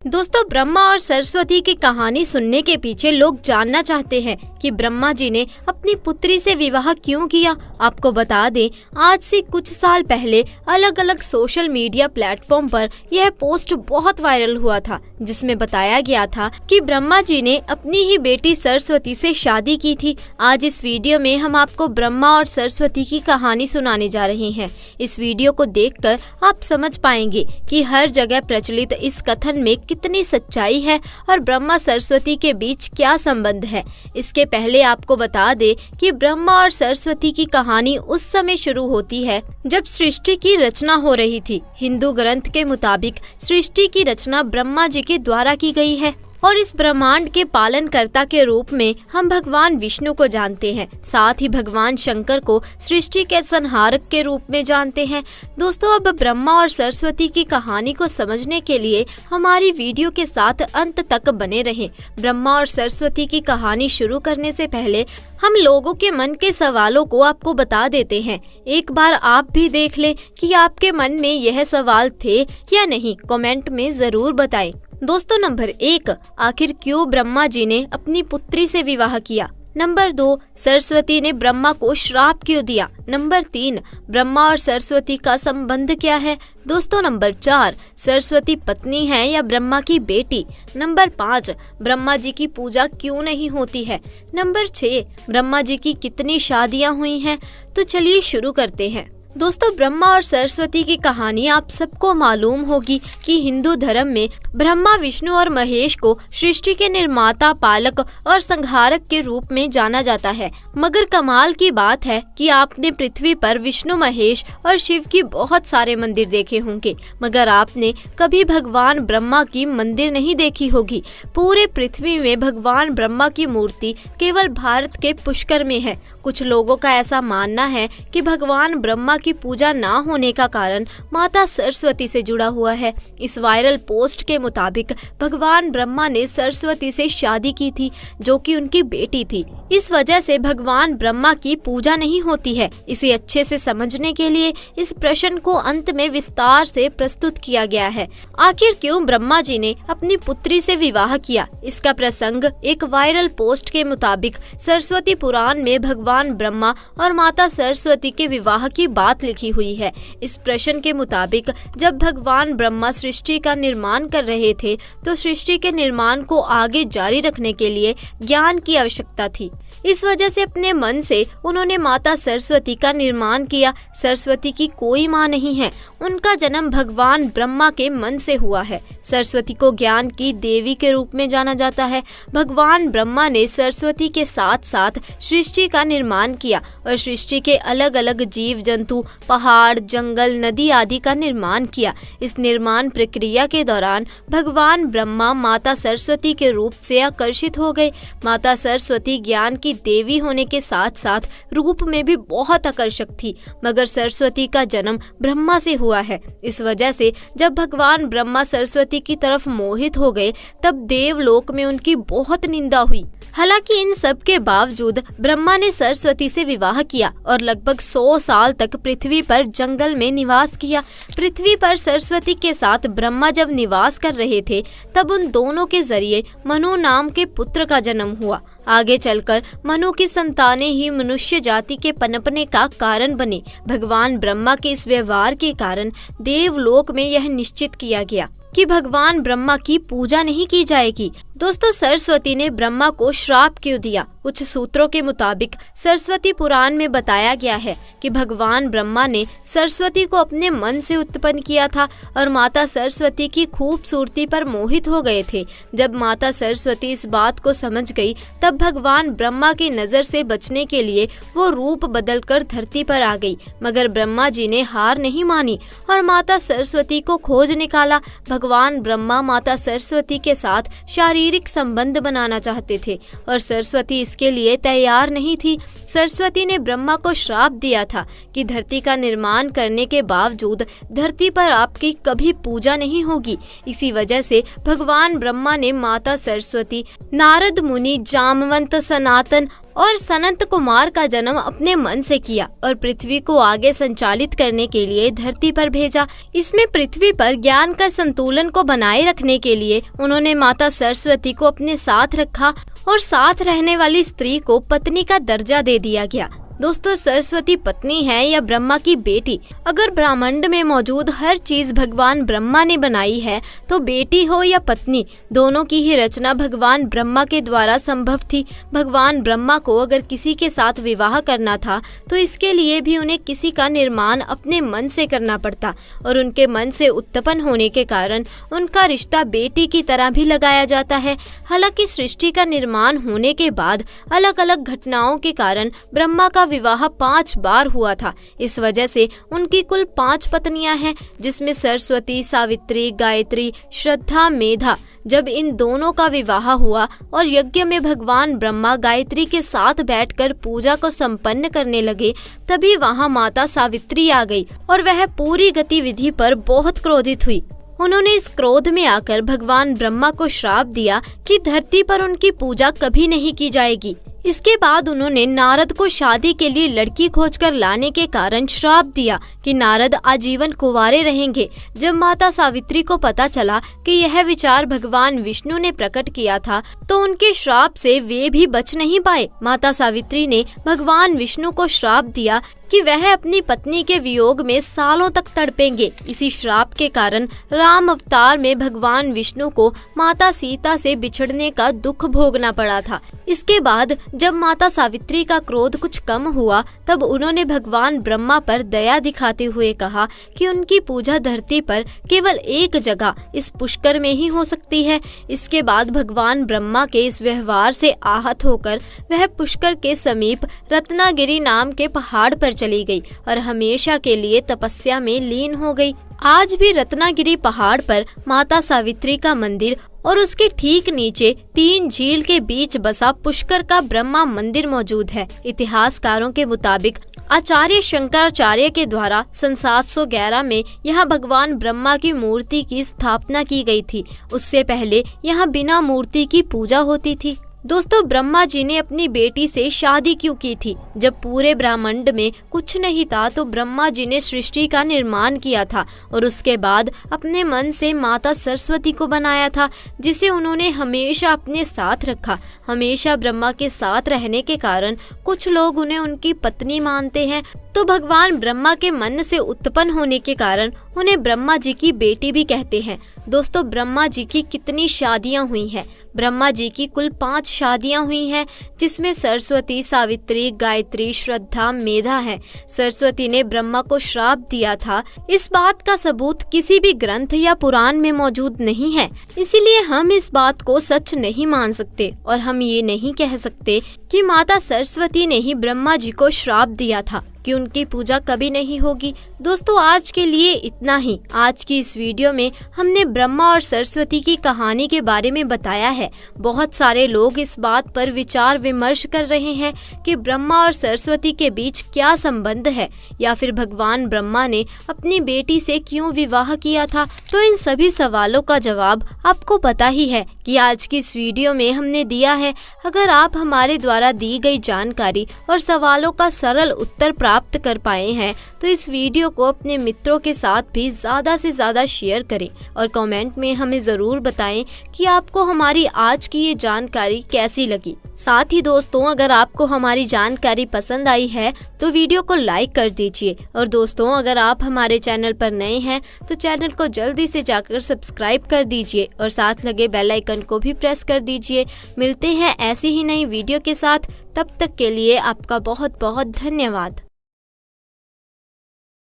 दोस्तों, ब्रह्मा और सरस्वती की कहानी सुनने के पीछे लोग जानना चाहते हैं कि ब्रह्मा जी ने अपनी पुत्री से विवाह क्यों किया। आपको बता दें, आज से कुछ साल पहले अलग अलग सोशल मीडिया प्लेटफॉर्म पर यह पोस्ट बहुत वायरल हुआ था, जिसमें बताया गया था कि ब्रह्मा जी ने अपनी ही बेटी सरस्वती से शादी की थी। आज इस वीडियो में हम आपको ब्रह्मा और सरस्वती की कहानी सुनाने जा रहे हैं। इस वीडियो को देखकर आप समझ पाएंगे कि हर जगह प्रचलित इस कथन में कितनी सच्चाई है और ब्रह्मा सरस्वती के बीच क्या संबंध है। इसके पहले आपको बता दे कि ब्रह्मा और सरस्वती की कहानी उस समय शुरू होती है जब सृष्टि की रचना हो रही थी। हिंदू ग्रंथ के मुताबिक सृष्टि की रचना ब्रह्मा जी के द्वारा की गई है और इस ब्रह्मांड के पालनकर्ता के रूप में हम भगवान विष्णु को जानते हैं। साथ ही भगवान शंकर को सृष्टि के संहारक के रूप में जानते हैं। दोस्तों, अब ब्रह्मा और सरस्वती की कहानी को समझने के लिए हमारी वीडियो के साथ अंत तक बने रहें। ब्रह्मा और सरस्वती की कहानी शुरू करने से पहले हम लोगों के मन के सवालों को आपको बता देते हैं। एक बार आप भी देख लें कि आपके मन में यह सवाल थे या नहीं। कमेंट में जरूर बताएं। दोस्तों, नंबर 1, आखिर क्यों ब्रह्मा जी ने अपनी पुत्री से विवाह किया। नंबर 2, सरस्वती ने ब्रह्मा को श्राप क्यों दिया। नंबर 3, ब्रह्मा और सरस्वती का संबंध क्या है। दोस्तों, नंबर 4, सरस्वती पत्नी है या ब्रह्मा की बेटी। नंबर 5, ब्रह्मा जी की पूजा क्यों नहीं होती है। नंबर 6, ब्रह्मा जी की कितनी शादियां हुई हैं। तो चलिए शुरू करते हैं। दोस्तों, ब्रह्मा और सरस्वती की कहानी आप सबको मालूम होगी कि हिंदू धर्म में ब्रह्मा, विष्णु और महेश को सृष्टि के निर्माता, पालक और संहारक के रूप में जाना जाता है। मगर कमाल की बात है कि आपने पृथ्वी पर विष्णु, महेश और शिव की बहुत सारे मंदिर देखे होंगे, मगर आपने कभी भगवान ब्रह्मा की मंदिर नहीं देखी होगी। पूरे पृथ्वी में भगवान ब्रह्मा की मूर्ति केवल भारत के पुष्कर में है। कुछ लोगों का ऐसा मानना है कि भगवान ब्रह्मा की पूजा ना होने का कारण माता सरस्वती से जुड़ा हुआ है। इस वायरल पोस्ट के मुताबिक भगवान ब्रह्मा ने सरस्वती से शादी की थी, जो कि उनकी बेटी थी। इस वजह से भगवान ब्रह्मा की पूजा नहीं होती है। इसे अच्छे से समझने के लिए इस प्रश्न को अंत में विस्तार से प्रस्तुत किया गया है। आखिर क्यों ब्रह्मा जी ने अपनी पुत्री से विवाह किया। इसका प्रसंग एक वायरल पोस्ट के मुताबिक सरस्वती पुराण में भगवान ब्रह्मा और माता सरस्वती के विवाह की बात लिखी हुई है। इस प्रश्न के मुताबिक जब भगवान ब्रह्मा सृष्टि का निर्माण कर रहे थे तो सृष्टि के निर्माण को आगे जारी रखने के लिए ज्ञान की आवश्यकता थी। इस वजह से अपने मन से उन्होंने माता सरस्वती का निर्माण किया। सरस्वती की कोई माँ नहीं है, उनका जन्म भगवान ब्रह्मा के मन से हुआ है। सरस्वती को ज्ञान की देवी के रूप में जाना जाता है। भगवान ब्रह्मा ने सरस्वती के साथ साथ सृष्टि का निर्माण किया और सृष्टि के अलग अलग जीव जंतु, पहाड़, जंगल, नदी आदि का निर्माण किया। इस निर्माण प्रक्रिया के दौरान भगवान ब्रह्मा माता सरस्वती के रूप से आकर्षित हो गए। माता सरस्वती ज्ञान की देवी होने के साथ साथ रूप में भी बहुत आकर्षक थी, मगर सरस्वती का जन्म ब्रह्मा से हुआ है। इस वजह से जब भगवान ब्रह्मा सरस्वती की तरफ मोहित हो गए तब देवलोक में उनकी बहुत निंदा हुई। हालांकि इन सब के बावजूद ब्रह्मा ने सरस्वती से विवाह किया और लगभग 100 साल तक पृथ्वी पर जंगल में निवास किया। पृथ्वी पर सरस्वती के साथ ब्रह्मा जब निवास कर रहे थे तब उन दोनों के जरिए मनु नाम के पुत्र का जन्म हुआ। आगे चलकर मनु की संतानें ही मनुष्य जाति के पनपने का कारण बने। भगवान ब्रह्मा के इस व्यवहार के कारण देवलोक में यह निश्चित किया गया कि भगवान ब्रह्मा की पूजा नहीं की जाएगी। दोस्तों, सरस्वती ने ब्रह्मा को श्राप क्यों दिया। कुछ सूत्रों के मुताबिक सरस्वती पुराण में बताया गया है कि भगवान ब्रह्मा ने सरस्वती को अपने मन से उत्पन्न किया था और माता सरस्वती की खूबसूरती पर मोहित हो गए थे। जब माता सरस्वती इस बात को समझ गई तब भगवान ब्रह्मा की नजर से बचने के लिए वो रूप बदलकर धरती पर आ गई, मगर ब्रह्मा जी ने हार नहीं मानी और माता सरस्वती को खोज निकाला। भगवान ब्रह्मा माता सरस्वती के साथ शारीरिक संबंध बनाना चाहते थे और सरस्वती इसके लिए तैयार नहीं थी। सरस्वती ने ब्रह्मा को श्राप दिया था कि धरती का निर्माण करने के बावजूद धरती पर आपकी कभी पूजा नहीं होगी। इसी वजह से भगवान ब्रह्मा ने माता सरस्वती, नारद मुनि, जामवंत, सनातन और सनत कुमार का जन्म अपने मन से किया और पृथ्वी को आगे संचालित करने के लिए धरती पर भेजा। इसमें पृथ्वी पर ज्ञान का संतुलन को बनाए रखने के लिए उन्होंने माता सरस्वती को अपने साथ रखा और साथ रहने वाली स्त्री को पत्नी का दर्जा दे दिया गया। दोस्तों, सरस्वती पत्नी है या ब्रह्मा की बेटी? अगर ब्रह्मांड में मौजूद हर चीज भगवान ब्रह्मा ने बनाई है तो बेटी हो या पत्नी, दोनों की ही रचना भगवान ब्रह्मा के द्वारा संभव थी। भगवान ब्रह्मा को अगर किसी के साथ विवाह करना था तो इसके लिए भी उन्हें किसी का निर्माण अपने मन से करना पड़ता और उनके मन से उत्पन्न होने के कारण उनका रिश्ता बेटी की तरह भी लगाया जाता है। हालांकि सृष्टि का निर्माण होने के बाद अलग अलग घटनाओं के कारण ब्रह्मा का विवाह 5 बार हुआ था। इस वजह से उनकी कुल 5 पत्नियां हैं, जिसमें सरस्वती, सावित्री, गायत्री, श्रद्धा, मेधा। जब इन दोनों का विवाह हुआ और यज्ञ में भगवान ब्रह्मा गायत्री के साथ बैठकर पूजा को संपन्न करने लगे, तभी वहां माता सावित्री आ गई और वह पूरी गतिविधि पर बहुत क्रोधित हुई। उन्होंने इस क्रोध में आकर भगवान ब्रह्मा को श्राप दिया कि धरती पर उनकी पूजा कभी नहीं की जाएगी। इसके बाद उन्होंने नारद को शादी के लिए लड़की खोजकर लाने के कारण श्राप दिया कि नारद आजीवन कुंवारे रहेंगे। जब माता सावित्री को पता चला कि यह विचार भगवान विष्णु ने प्रकट किया था तो उनके श्राप से वे भी बच नहीं पाए। माता सावित्री ने भगवान विष्णु को श्राप दिया कि वह अपनी पत्नी के वियोग में सालों तक तड़पेंगे। इसी श्राप के कारण राम अवतार में भगवान विष्णु को माता सीता से बिछड़ने का दुख भोगना पड़ा था। इसके बाद जब माता सावित्री का क्रोध कुछ कम हुआ तब उन्होंने भगवान ब्रह्मा पर दया दिखाते हुए कहा कि उनकी पूजा धरती पर केवल एक जगह, इस पुष्कर में ही हो सकती है। इसके बाद भगवान ब्रह्मा के इस व्यवहार से आहत होकर वह पुष्कर के समीप रत्नागिरी नाम के पहाड़ पर चली गई और हमेशा के लिए तपस्या में लीन हो गई। आज भी रत्नागिरी पहाड़ पर माता सावित्री का मंदिर और उसके ठीक नीचे 3 झील के बीच बसा पुष्कर का ब्रह्मा मंदिर मौजूद है। इतिहासकारों के मुताबिक आचार्य शंकराचार्य के द्वारा सन 711 में यहाँ भगवान ब्रह्मा की मूर्ति की स्थापना की गई थी। उससे पहले यहाँ बिना मूर्ति की पूजा होती थी। दोस्तों, ब्रह्मा जी ने अपनी बेटी से शादी क्यों की थी? जब पूरे ब्रह्मांड में कुछ नहीं था तो ब्रह्मा जी ने सृष्टि का निर्माण किया था और उसके बाद अपने मन से माता सरस्वती को बनाया था, जिसे उन्होंने हमेशा अपने साथ रखा। हमेशा ब्रह्मा के साथ रहने के कारण कुछ लोग उन्हें उनकी पत्नी मानते हैं, तो भगवान ब्रह्मा के मन से उत्पन्न होने के कारण उन्हें ब्रह्मा जी की बेटी भी कहते हैं। दोस्तों, ब्रह्मा जी की कितनी शादियां हुई हैं? ब्रह्मा जी की कुल 5 शादियां हुई हैं, जिसमें सरस्वती, सावित्री, गायत्री, श्रद्धा, मेधा है। सरस्वती ने ब्रह्मा को श्राप दिया था, इस बात का सबूत किसी भी ग्रंथ या पुराण में मौजूद नहीं है। इसीलिए हम इस बात को सच नहीं मान सकते और हम ये नहीं कह सकते कि माता सरस्वती ने ही ब्रह्मा जी को श्राप दिया था कि उनकी पूजा कभी नहीं होगी। दोस्तों, आज के लिए इतना ही। आज की इस वीडियो में हमने ब्रह्मा और सरस्वती की कहानी के बारे में बताया है। बहुत सारे लोग इस बात पर विचार विमर्श कर रहे हैं कि ब्रह्मा और सरस्वती के बीच क्या संबंध है या फिर भगवान ब्रह्मा ने अपनी बेटी से क्यों विवाह किया था। तो इन सभी सवालों का जवाब आपको पता ही है कि आज की इस वीडियो में हमने दिया है। अगर आप हमारे द्वारा दी गई जानकारी और सवालों का सरल उत्तर प्राप्त कर पाए हैं तो इस वीडियो को अपने मित्रों के साथ भी ज़्यादा से ज़्यादा शेयर करें और कमेंट में हमें ज़रूर बताएं कि आपको हमारी आज की ये जानकारी कैसी लगी। साथ ही दोस्तों, अगर आपको हमारी जानकारी पसंद आई है तो वीडियो को लाइक कर दीजिए और दोस्तों, अगर आप हमारे चैनल पर नए हैं तो चैनल को जल्दी से जाकर सब्सक्राइब कर दीजिए और साथ लगे बेल आइकन को भी प्रेस कर दीजिए। मिलते हैं ऐसी ही नई वीडियो के साथ, तब तक के लिए आपका बहुत बहुत धन्यवाद।